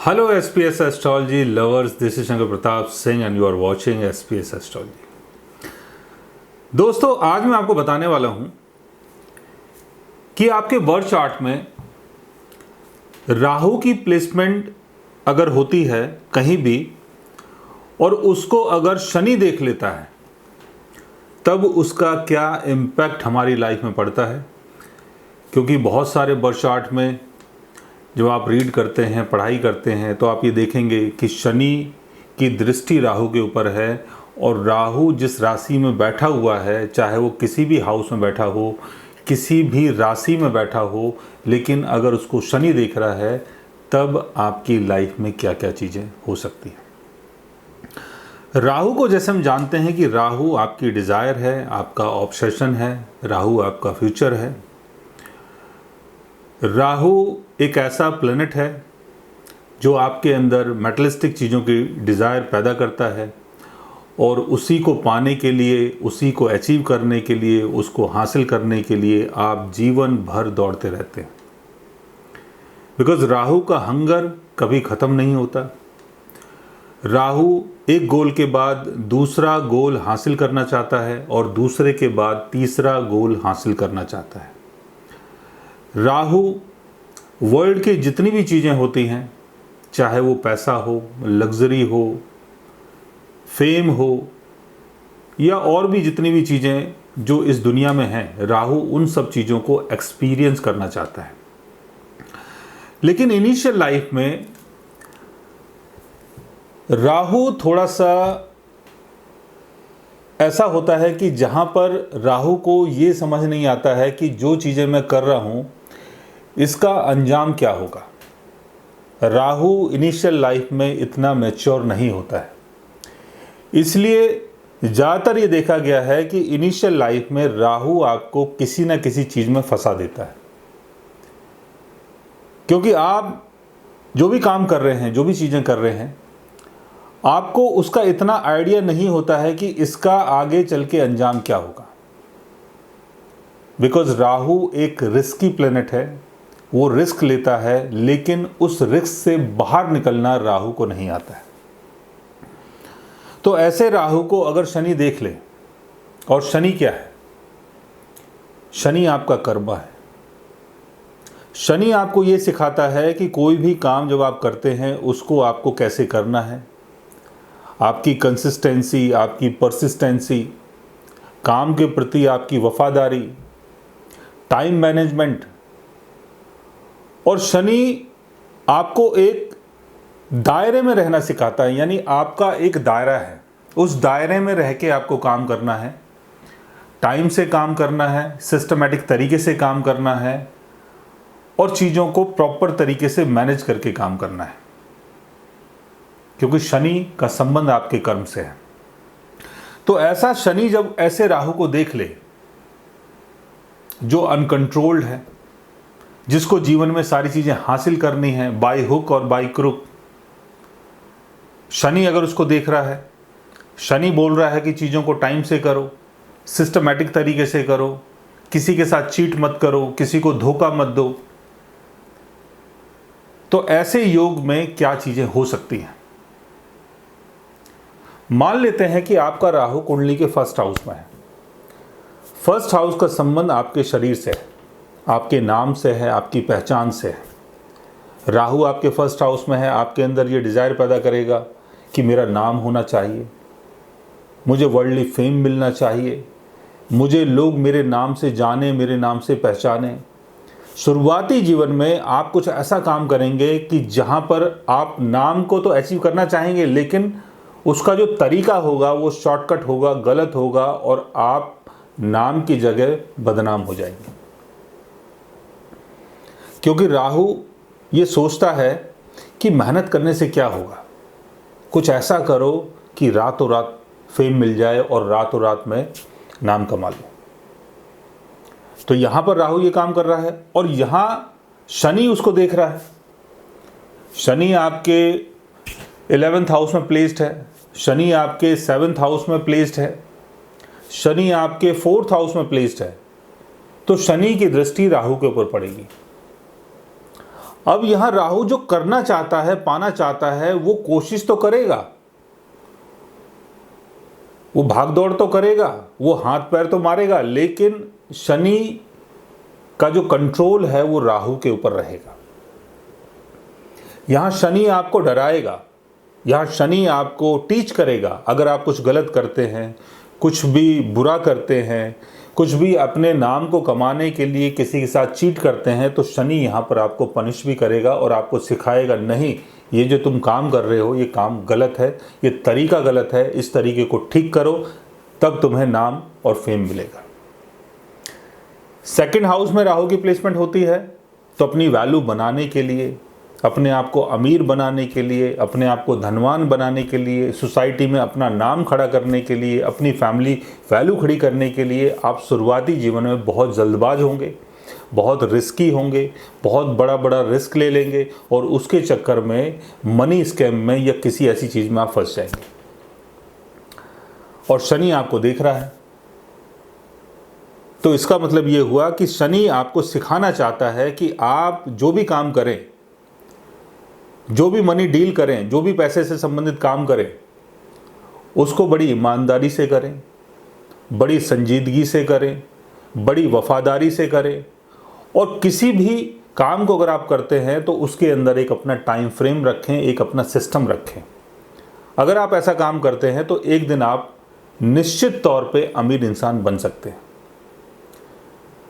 Hello SPS Astrology lovers, this is Shankar Pratap Singh and you are watching SPS Astrology। दोस्तों, आज मैं आपको बताने वाला हूं कि आपके बर्थ चार्ट में राहु की प्लेसमेंट अगर होती है कहीं भी और उसको अगर शनि देख लेता है तब उसका क्या इम्पैक्ट हमारी लाइफ में पड़ता है। क्योंकि बहुत सारे बर्थ चार्ट में जब आप रीड करते हैं, पढ़ाई करते हैं, तो आप ये देखेंगे कि शनि की दृष्टि राहु के ऊपर है और राहु जिस राशि में बैठा हुआ है, चाहे वो किसी भी हाउस में बैठा हो, किसी भी राशि में बैठा हो, लेकिन अगर उसको शनि देख रहा है तब आपकी लाइफ में क्या क्या चीज़ें हो सकती हैं। राहु को जैसे हम जानते हैं कि राहु आपकी डिज़ायर है, आपका ऑब्सेशन है, राहु आपका फ्यूचर है। राहु एक ऐसा प्लैनेट है जो आपके अंदर मेटलिस्टिक चीज़ों की डिज़ायर पैदा करता है और उसी को पाने के लिए, उसी को अचीव करने के लिए, उसको हासिल करने के लिए आप जीवन भर दौड़ते रहते हैं। बिकॉज राहु का हंगर कभी ख़त्म नहीं होता। राहु एक गोल के बाद दूसरा गोल हासिल करना चाहता है और दूसरे के बाद तीसरा गोल हासिल करना चाहता है। राहु वर्ल्ड की जितनी भी चीज़ें होती हैं, चाहे वो पैसा हो, लग्जरी हो, फेम हो या और भी जितनी भी चीज़ें जो इस दुनिया में हैं, राहु उन सब चीज़ों को एक्सपीरियंस करना चाहता है। लेकिन इनिशियल लाइफ में राहु थोड़ा सा ऐसा होता है कि जहाँ पर राहु को ये समझ नहीं आता है कि जो चीज़ें मैं कर रहा हूँ इसका अंजाम क्या होगा। राहु इनिशियल लाइफ में इतना मैच्योर नहीं होता है, इसलिए ज़्यादातर ये देखा गया है कि इनिशियल लाइफ में राहु आपको किसी न किसी चीज़ में फंसा देता है। क्योंकि आप जो भी काम कर रहे हैं, जो भी चीज़ें कर रहे हैं, आपको उसका इतना आइडिया नहीं होता है कि इसका आगे चल के अंजाम क्या होगा। बिकॉज राहु एक रिस्की प्लेनेट है, वो रिस्क लेता है, लेकिन उस रिस्क से बाहर निकलना राहु को नहीं आता है। तो ऐसे राहु को अगर शनि देख ले, और शनि क्या है? शनि आपका कर्मा है। शनि आपको ये सिखाता है कि कोई भी काम जब आप करते हैं उसको आपको कैसे करना है। आपकी कंसिस्टेंसी, आपकी परसिस्टेंसी, काम के प्रति आपकी वफादारी, टाइम मैनेजमेंट। और शनि आपको एक दायरे में रहना सिखाता है, यानी आपका एक दायरा है, उस दायरे में रह के आपको काम करना है, टाइम से काम करना है, सिस्टमैटिक तरीके से काम करना है और चीज़ों को प्रॉपर तरीके से मैनेज करके काम करना है। क्योंकि शनि का संबंध आपके कर्म से है। तो ऐसा शनि जब ऐसे राहु को देख ले जो अनकंट्रोल्ड है, जिसको जीवन में सारी चीज़ें हासिल करनी है बाय हुक और बाय क्रुक, शनि अगर उसको देख रहा है, शनि बोल रहा है कि चीज़ों को टाइम से करो, सिस्टमैटिक तरीके से करो, किसी के साथ चीट मत करो, किसी को धोखा मत दो, तो ऐसे योग में क्या चीज़ें हो सकती हैं। मान लेते हैं कि आपका राहु कुंडली के फर्स्ट हाउस में है। फर्स्ट हाउस का संबंध आपके शरीर से है, आपके नाम से है, आपकी पहचान से है। राहु आपके फर्स्ट हाउस में है, आपके अंदर ये डिज़ायर पैदा करेगा कि मेरा नाम होना चाहिए, मुझे वर्ल्डली फेम मिलना चाहिए, मुझे लोग मेरे नाम से जाने, मेरे नाम से पहचाने। शुरुआती जीवन में आप कुछ ऐसा काम करेंगे कि जहाँ पर आप नाम को तो अचीव करना चाहेंगे, लेकिन उसका जो तरीका होगा वो शॉर्टकट होगा, गलत होगा और आप नाम की जगह बदनाम हो जाएंगे। क्योंकि राहु ये सोचता है कि मेहनत करने से क्या होगा, कुछ ऐसा करो कि रातों रात फेम मिल जाए और रातों रात में नाम कमा लो। तो यहाँ पर राहु ये काम कर रहा है और यहाँ शनि उसको देख रहा है। शनि आपके 11th हाउस में प्लेस्ड है, शनि आपके 7th हाउस में प्लेस्ड है, शनि आपके 4th हाउस में प्लेस्ड है। तो शनि की दृष्टि राहु के ऊपर पड़ेगी। अब यहां राहु जो करना चाहता है, पाना चाहता है, वो कोशिश तो करेगा, वो भाग दौड़ तो करेगा, वो हाथ पैर तो मारेगा, लेकिन शनि का जो कंट्रोल है वो राहु के ऊपर रहेगा। यहां शनि आपको डराएगा, यहां शनि आपको टीच करेगा। अगर आप कुछ गलत करते हैं, कुछ भी बुरा करते हैं, कुछ भी अपने नाम को कमाने के लिए किसी के साथ चीट करते हैं, तो शनि यहाँ पर आपको पनिश भी करेगा और आपको सिखाएगा, नहीं ये जो तुम काम कर रहे हो ये काम गलत है, ये तरीका गलत है, इस तरीके को ठीक करो, तब तुम्हें नाम और फेम मिलेगा। सेकंड हाउस में राहु की प्लेसमेंट होती है तो अपनी वैल्यू बनाने के लिए, अपने आप को अमीर बनाने के लिए, अपने आप को धनवान बनाने के लिए, सोसाइटी में अपना नाम खड़ा करने के लिए, अपनी फैमिली वैल्यू खड़ी करने के लिए आप शुरुआती जीवन में बहुत जल्दबाज होंगे, बहुत रिस्की होंगे, बहुत बड़ा बड़ा रिस्क ले लेंगे और उसके चक्कर में मनी स्कैम में या किसी ऐसी चीज़ में आप फंस जाएंगे। और शनि आपको देख रहा है, तो इसका मतलब ये हुआ कि शनि आपको सिखाना चाहता है कि आप जो भी काम करें, जो भी मनी डील करें, जो भी पैसे से संबंधित काम करें, उसको बड़ी ईमानदारी से करें, बड़ी संजीदगी से करें, बड़ी वफादारी से करें। और किसी भी काम को अगर आप करते हैं तो उसके अंदर एक अपना टाइम फ्रेम रखें, एक अपना सिस्टम रखें। अगर आप ऐसा काम करते हैं तो एक दिन आप निश्चित तौर पे अमीर इंसान बन सकते हैं।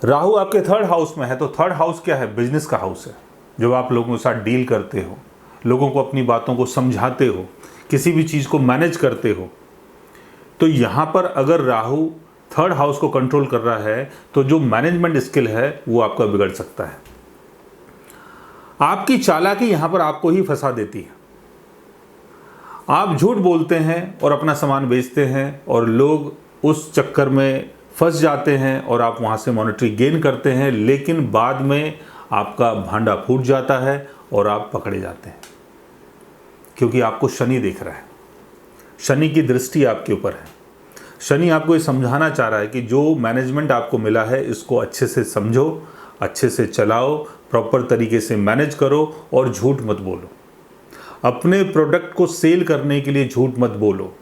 राहु आपके थर्ड हाउस में है, तो थर्ड हाउस क्या है? बिजनेस का हाउस है। जब आप लोगों के साथ डील करते हो, लोगों को अपनी बातों को समझाते हो, किसी भी चीज़ को मैनेज करते हो, तो यहाँ पर अगर राहु थर्ड हाउस को कंट्रोल कर रहा है तो जो मैनेजमेंट स्किल है वो आपका बिगड़ सकता है। आपकी चालाकी यहाँ पर आपको ही फंसा देती है। आप झूठ बोलते हैं और अपना सामान बेचते हैं और लोग उस चक्कर में फंस जाते हैं और आप वहाँ से मॉनेटरी गेन करते हैं, लेकिन बाद में आपका भांडा फूट जाता है और आप पकड़े जाते हैं, क्योंकि आपको शनि देख रहा है। शनि की दृष्टि आपके ऊपर है। शनि आपको ये समझाना चाह रहा है कि जो मैनेजमेंट आपको मिला है इसको अच्छे से समझो, अच्छे से चलाओ, प्रॉपर तरीके से मैनेज करो और झूठ मत बोलो। अपने प्रोडक्ट को सेल करने के लिए झूठ मत बोलो।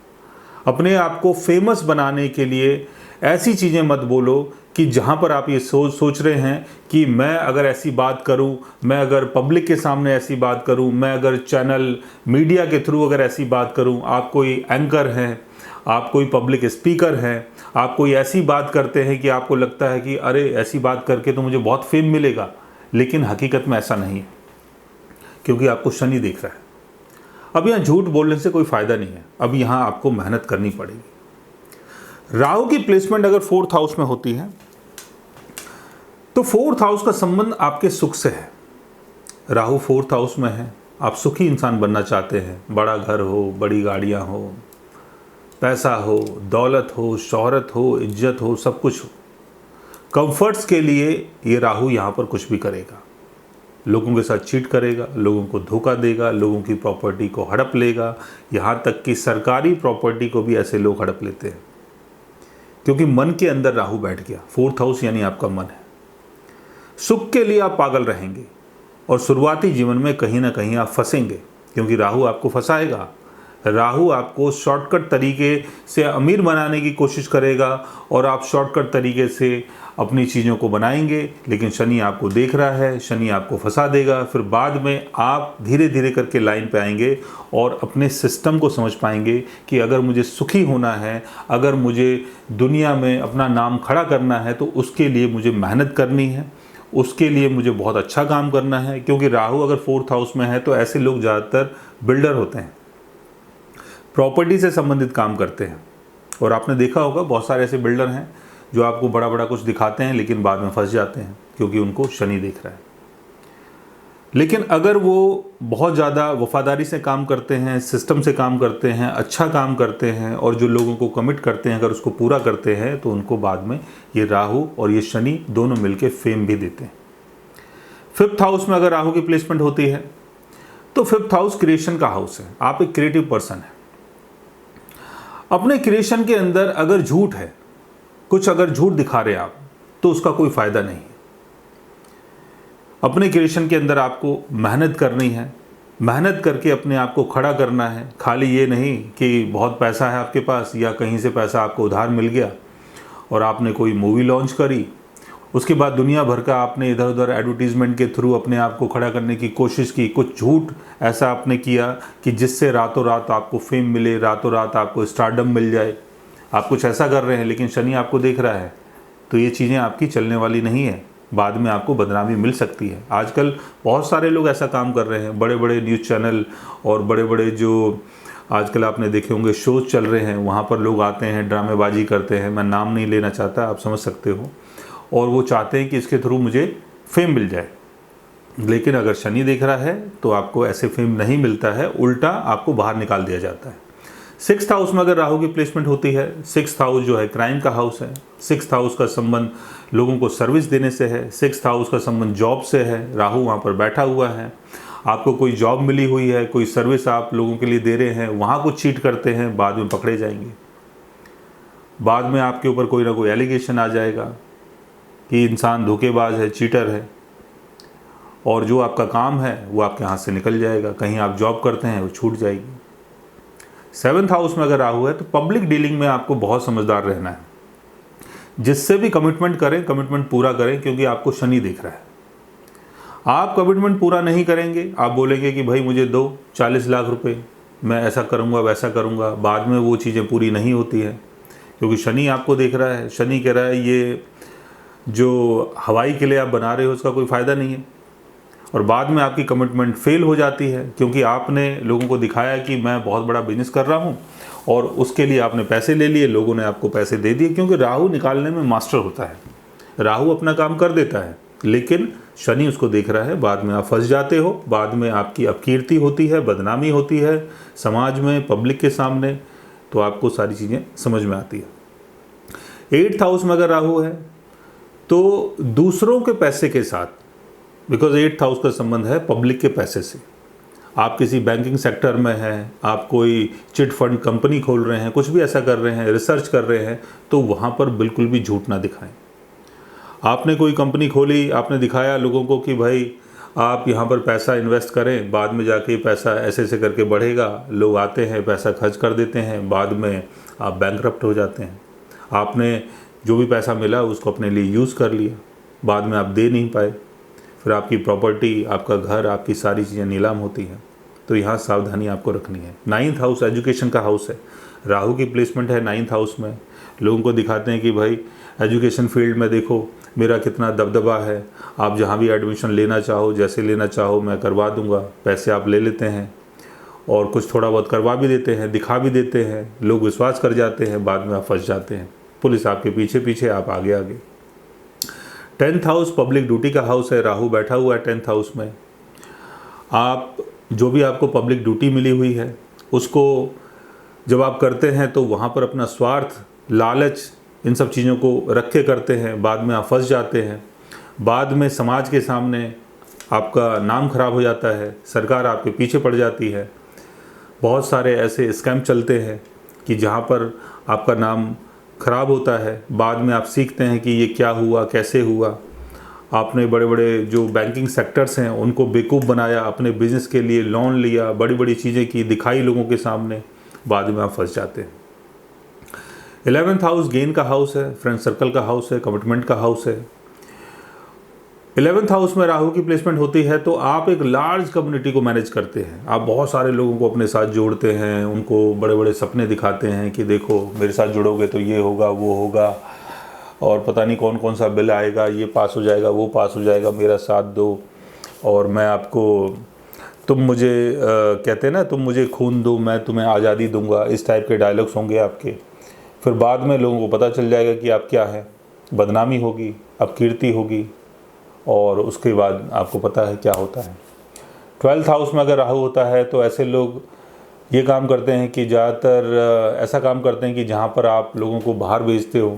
अपने आप को फेमस बनाने के लिए ऐसी चीज़ें मत बोलो कि जहाँ पर आप ये सोच रहे हैं कि मैं अगर ऐसी बात करूँ, मैं अगर पब्लिक के सामने ऐसी बात करूँ, मैं अगर चैनल मीडिया के थ्रू अगर ऐसी बात करूँ, आप कोई एंकर हैं, आप कोई पब्लिक स्पीकर हैं, आप कोई ऐसी बात करते हैं कि आपको लगता है कि अरे ऐसी बात करके तो मुझे बहुत फेम मिलेगा, लेकिन हकीकत में ऐसा नहीं है, क्योंकि आपको शनि देख रहा है। अब यहाँ झूठ बोलने से कोई फ़ायदा नहीं है, अब यहाँ आपको मेहनत करनी पड़ेगी। राहु की प्लेसमेंट अगर फोर्थ हाउस में होती है तो फोर्थ हाउस का संबंध आपके सुख से है। राहु फोर्थ हाउस में है, आप सुखी इंसान बनना चाहते हैं, बड़ा घर हो, बड़ी गाड़ियाँ हो, पैसा हो, दौलत हो, शोहरत हो, इज्जत हो, सब कुछ हो। कंफर्ट्स के लिए ये राहु यहाँ पर कुछ भी करेगा, लोगों के साथ चीट करेगा, लोगों को धोखा देगा, लोगों की प्रॉपर्टी को हड़प लेगा, यहाँ तक कि सरकारी प्रॉपर्टी को भी ऐसे लोग हड़प लेते हैं, क्योंकि मन के अंदर राहु बैठ गया। फोर्थ हाउस यानी आपका मन है। सुख के लिए आप पागल रहेंगे और शुरुआती जीवन में कहीं ना कहीं आप फंसेंगे, क्योंकि राहु आपको फंसाएगा। राहु आपको शॉर्टकट तरीके से अमीर बनाने की कोशिश करेगा और आप शॉर्टकट तरीके से अपनी चीज़ों को बनाएंगे, लेकिन शनि आपको देख रहा है, शनि आपको फंसा देगा। फिर बाद में आप धीरे धीरे करके लाइन पे आएंगे और अपने सिस्टम को समझ पाएंगे कि अगर मुझे सुखी होना है, अगर मुझे दुनिया में अपना नाम खड़ा करना है, तो उसके लिए मुझे मेहनत करनी है, उसके लिए मुझे बहुत अच्छा काम करना है। क्योंकि राहु अगर फोर्थ हाउस में है तो ऐसे लोग ज़्यादातर बिल्डर होते हैं, प्रॉपर्टी से संबंधित काम करते हैं। और आपने देखा होगा बहुत सारे ऐसे बिल्डर हैं जो आपको बड़ा बड़ा कुछ दिखाते हैं लेकिन बाद में फंस जाते हैं, क्योंकि उनको शनि देख रहा है। लेकिन अगर वो बहुत ज़्यादा वफादारी से काम करते हैं, सिस्टम से काम करते हैं, अच्छा काम करते हैं और जो लोगों को कमिट करते हैं अगर उसको पूरा करते हैं, तो उनको बाद में ये राहु और ये शनि दोनों मिलके फेम भी देते हैं। फिफ्थ हाउस में अगर राहु की प्लेसमेंट होती है तो फिफ्थ हाउस क्रिएशन का हाउस है। आप एक क्रिएटिव पर्सन हैं। अपने क्रिएशन के अंदर अगर झूठ है, कुछ अगर झूठ दिखा रहे आप, तो उसका कोई फ़ायदा नहीं है। अपने क्रिएशन के अंदर आपको मेहनत करनी है, मेहनत करके अपने आप को खड़ा करना है। खाली ये नहीं कि बहुत पैसा है आपके पास या कहीं से पैसा आपको उधार मिल गया और आपने कोई मूवी लॉन्च करी, उसके बाद दुनिया भर का आपने इधर उधर एडवर्टीज़मेंट के थ्रू अपने आप को खड़ा करने की कोशिश की, कुछ झूठ ऐसा आपने किया कि जिससे रातों रात आपको फेम मिले, रातों रात आपको स्टारडम मिल जाए। आप कुछ ऐसा कर रहे हैं लेकिन शनि आपको देख रहा है, तो ये चीज़ें आपकी चलने वाली नहीं है, बाद में आपको बदनामी मिल सकती है। आजकल बहुत सारे लोग ऐसा काम कर रहे हैं, बड़े बड़े न्यूज़ चैनल और बड़े बड़े जो आजकल आपने देखे होंगे शोज़ चल रहे हैं, वहाँ पर लोग आते हैं, ड्रामेबाजी करते हैं, मैं नाम नहीं लेना चाहता, आप समझ सकते हो, और वो चाहते हैं कि इसके थ्रू मुझे फेम मिल जाए। लेकिन अगर शनि देख रहा है तो आपको ऐसे फेम नहीं मिलता है, उल्टा आपको बाहर निकाल दिया जाता है। 6th हाउस में अगर राहु की प्लेसमेंट होती है, 6th हाउस जो है क्राइम का हाउस है, 6th हाउस का संबंध लोगों को सर्विस देने से है, 6th हाउस का संबंध जॉब से है, राहु वहाँ पर बैठा हुआ है, आपको कोई जॉब मिली हुई है, कोई सर्विस आप लोगों के लिए दे रहे हैं, वहाँ कुछ चीट करते हैं, बाद में पकड़े जाएंगे, बाद में आपके ऊपर कोई ना कोई एलिगेशन आ जाएगा कि इंसान धोखेबाज है, चीटर है, और जो आपका काम है वो आपके हाथ से निकल जाएगा। कहीं आप जॉब करते हैं वो छूट जाएगी। 7th हाउस में अगर राहु है तो पब्लिक डीलिंग में आपको बहुत समझदार रहना है, जिससे भी कमिटमेंट करें, कमिटमेंट पूरा करें, क्योंकि आपको शनि देख रहा है। आप कमिटमेंट पूरा नहीं करेंगे, आप बोलेंगे कि भाई मुझे दो 40 लाख रुपए, मैं ऐसा करूँगा वैसा करूँगा, बाद में वो चीज़ें पूरी नहीं होती है, क्योंकि शनि आपको देख रहा है। शनि कह रहा है ये जो हवाई के लिए आप बना रहे हो उसका कोई फ़ायदा नहीं है, और बाद में आपकी कमिटमेंट फेल हो जाती है, क्योंकि आपने लोगों को दिखाया कि मैं बहुत बड़ा बिजनेस कर रहा हूँ, और उसके लिए आपने पैसे ले लिए, लोगों ने आपको पैसे दे दिए, क्योंकि राहु निकालने में मास्टर होता है। राहु अपना काम कर देता है, लेकिन शनि उसको देख रहा है, बाद में आप फंस जाते हो, बाद में आपकी अपकीर्ति होती है, बदनामी होती है समाज में, पब्लिक के सामने, तो आपको सारी चीज़ें समझ में आती है। 8th हाउस में अगर राहु है तो दूसरों के पैसे के साथ, बिकॉज 8th हाउस का संबंध है पब्लिक के पैसे से, आप किसी बैंकिंग सेक्टर में हैं, आप कोई चिट फंड कंपनी खोल रहे हैं, कुछ भी ऐसा कर रहे हैं, रिसर्च कर रहे हैं, तो वहाँ पर बिल्कुल भी झूठ ना दिखाएं। आपने कोई कंपनी खोली, आपने दिखाया लोगों को कि भाई आप यहाँ पर पैसा इन्वेस्ट करें, बाद में जाके पैसा ऐसे ऐसे करके बढ़ेगा, लोग आते हैं पैसा खर्च कर देते हैं, बाद में आप बैंकरप्ट हो जाते हैं। आपने जो भी पैसा मिला उसको अपने लिए यूज़ कर लिया, बाद में आप दे नहीं पाए, फिर आपकी प्रॉपर्टी, आपका घर, आपकी सारी चीज़ें नीलाम होती हैं। तो यहाँ सावधानी आपको रखनी है। 9th हाउस एजुकेशन का हाउस है, राहु की प्लेसमेंट है 9th हाउस में। लोगों को दिखाते हैं कि भाई एजुकेशन फील्ड में देखो मेरा कितना दबदबा है, आप जहाँ भी एडमिशन लेना चाहो, जैसे लेना चाहो मैं करवा दूँगा। पैसे आप ले लेते हैं और कुछ थोड़ा बहुत करवा भी देते हैं, दिखा भी देते हैं, लोग विश्वास कर जाते हैं, बाद में आप फंस जाते हैं, पुलिस आपके पीछे पीछे, आप आगे आगे। 10th हाउस पब्लिक ड्यूटी का हाउस है, राहु बैठा हुआ है 10th हाउस में। आप जो भी आपको पब्लिक ड्यूटी मिली हुई है उसको जब आप करते हैं तो वहाँ पर अपना स्वार्थ, लालच, इन सब चीज़ों को रख के करते हैं, बाद में आप फंस जाते हैं, बाद में समाज के सामने आपका नाम खराब हो जाता है, सरकार आपके पीछे पड़ जाती है। बहुत सारे ऐसे स्कैम चलते हैं कि जहाँ पर आपका नाम खराब होता है, बाद में आप सीखते हैं कि ये क्या हुआ, कैसे हुआ। आपने बड़े बड़े जो बैंकिंग सेक्टर्स हैं उनको बेवकूफ़ बनाया, अपने बिजनेस के लिए लोन लिया, बड़ी बड़ी चीज़ें की, दिखाई लोगों के सामने, बाद में आप फंस जाते हैं। 11th हाउस गेन का हाउस है, फ्रेंड सर्कल का हाउस है, कमिटमेंट का हाउस है। 11th हाउस में राहु की प्लेसमेंट होती है तो आप एक लार्ज कम्युनिटी को मैनेज करते हैं, आप बहुत सारे लोगों को अपने साथ जोड़ते हैं, उनको बड़े बड़े सपने दिखाते हैं कि देखो मेरे साथ जुड़ोगे तो ये होगा, वो होगा, और पता नहीं कौन कौन सा बिल आएगा, ये पास हो जाएगा, वो पास हो जाएगा, मेरा साथ दो, और मैं आपको, तुम मुझे कहते हैं ना, तुम मुझे खून दो मैं तुम्हें आज़ादी दूंगा, इस टाइप के डायलॉग्स होंगे आपके। फिर बाद में लोगों को पता चल जाएगा कि आप क्या हैं, बदनामी होगी, अपकीर्ति होगी, और उसके बाद आपको पता है क्या होता है। 12th हाउस में अगर राहु होता है तो ऐसे लोग ये काम करते हैं कि ज़्यादातर ऐसा काम करते हैं कि जहाँ पर आप लोगों को बाहर भेजते हो,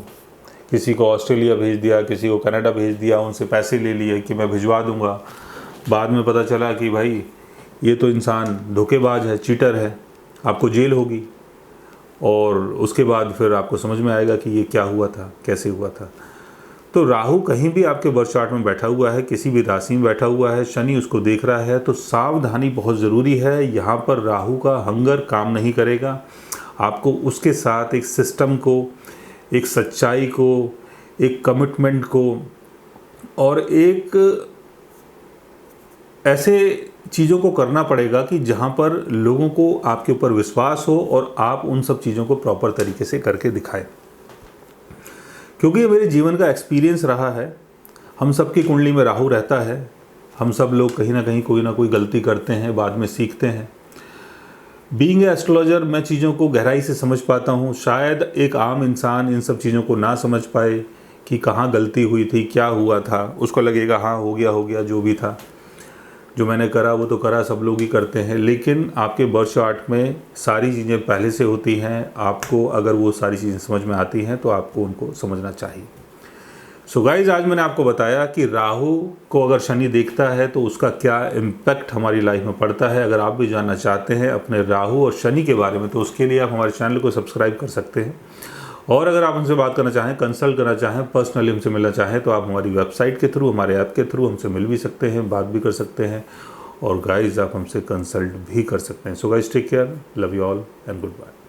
किसी को ऑस्ट्रेलिया भेज दिया, किसी को कनाडा भेज दिया, उनसे पैसे ले लिए कि मैं भिजवा दूँगा, बाद में पता चला कि भाई ये तो इंसान धोखेबाज है, चीटर है, आपको जेल होगी, और उसके बाद फिर आपको समझ में आएगा कि ये क्या हुआ था, कैसे हुआ था। तो राहु कहीं भी आपके बर्थ चार्ट में बैठा हुआ है, किसी भी राशि में बैठा हुआ है, शनि उसको देख रहा है, तो सावधानी बहुत ज़रूरी है। यहाँ पर राहु का हंगर काम नहीं करेगा। आपको उसके साथ एक सिस्टम को, एक सच्चाई को, एक कमिटमेंट को और एक ऐसे चीज़ों को करना पड़ेगा कि जहाँ पर लोगों को आपके ऊपर विश्वास हो और आप उन सब चीज़ों को प्रॉपर तरीके से करके दिखाएं। क्योंकि ये मेरे जीवन का एक्सपीरियंस रहा है। हम सब की कुंडली में राहु रहता है। हम सब लोग कहीं ना कहीं कोई ना कोई गलती करते हैं, बाद में सीखते हैं। बीइंग ए एस्ट्रोलॉजर मैं चीज़ों को गहराई से समझ पाता हूँ। शायद एक आम इंसान इन सब चीज़ों को ना समझ पाए कि कहाँ गलती हुई थी, क्या हुआ था। उसको लगेगा हाँ हो गया जो भी था, जो मैंने करा वो तो करा, सब लोग ही करते हैं। लेकिन आपके बर्थ चार्ट में सारी चीज़ें पहले से होती हैं। आपको अगर वो सारी चीज़ें समझ में आती हैं तो आपको उनको समझना चाहिए। सो गाइज, आज मैंने आपको बताया कि राहु को अगर शनि देखता है तो उसका क्या इम्पैक्ट हमारी लाइफ में पड़ता है। अगर आप भी जानना चाहते हैं अपने राहु और शनि के बारे में तो उसके लिए आप हमारे चैनल को सब्सक्राइब कर सकते हैं। और अगर आप हमसे बात करना चाहें, कंसल्ट करना चाहें, पर्सनली हमसे मिलना चाहें तो आप हमारी वेबसाइट के थ्रू, हमारे ऐप के थ्रू हमसे मिल भी सकते हैं, बात भी कर सकते हैं और गाइज आप हमसे कंसल्ट भी कर सकते हैं। So guys, take care, love you all and good bye.